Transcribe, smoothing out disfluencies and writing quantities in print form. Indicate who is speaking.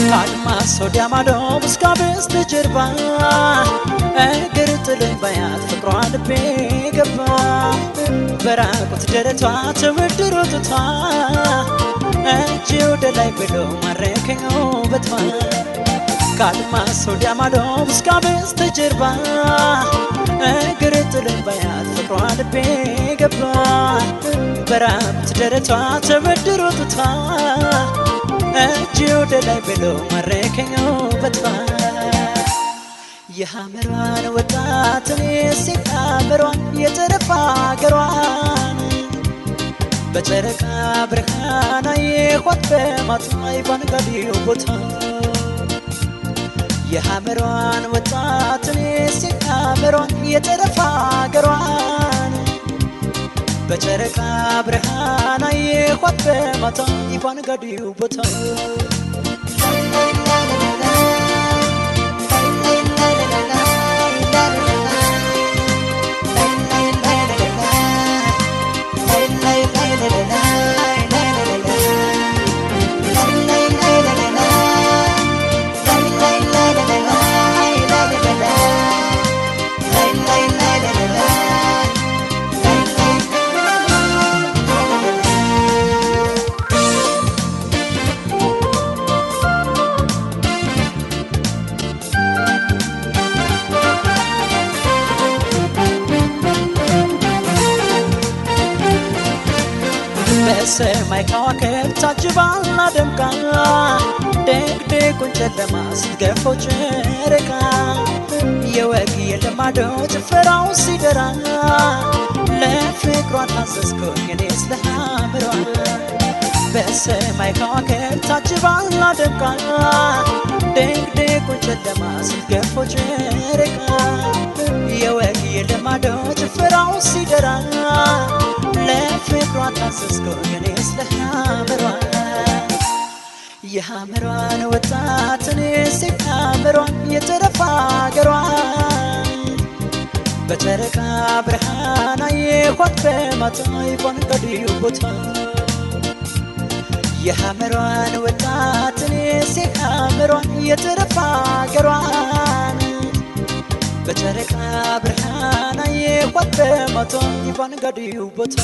Speaker 1: ከአድማስ ወዲያ ማዶ እስከ በስተጀርባ እግር ጥሎኝ ባያት ፍቅሯ ልቤ ገባ በራቁት ደረቷ ተወድሮ ጡቷ እጅ ወደ ላይ ብሎ ማረከኝ ውበቷ ከአድማስ ወዲያ ማዶ እስከ በስተጀርባ እግር ጥሎኝ ባያት ፍቅሯ ልቤ ገባ በራቁት ደረቷ ተወድሮ ጡቷ እጅ ወደ ላይ ብሎ ማረከኝ ውበቷ የሐመሯን ወጣት እኔስ ሐመሯን የጠረፋ አገሯን በጨረቃ ብርሃን አየኋት በማታ ባንጋዴው ቦታ የሐመሯን ወጣት እኔስ ሐመሯን የጠረፋ አገሯን በጨረቃ ብርሃን አየኋት በማታ ባንጋዴው ቦታ በሰማይ ከዋክብት ታጅባና ደምቃ ደግደጉን ጨለማ ስትገፈው ጨረቃ የወግ የልማዶ ጭፈራው ሲደራ ለፍቅሯ ታዘዝኩኝ እኔስ ለሐመሯ በሰማይ ከዋክብት ታጅባና ደምቃ ደግደጉን ጨለማ ስትገፈው ጨረቃ የወግ የልማዶ ጭፈራው ሲደራ ለፍቅሯ ታዘዝኩኝ እኔስ ለሐመሯ የሐመሯን ወጣት እኔስ ሐመሯን የጠረፋ አገሯን በጨረቃ ብርሃን አየኋት በማታ ባንጋዴው ቦታ የሐመሯን ወጣት እኔስ ሐመሯን የጠረፋ አገሯን በጨረቃ ብርሃን አየኋት በማታ ባንጋዴው ቦታ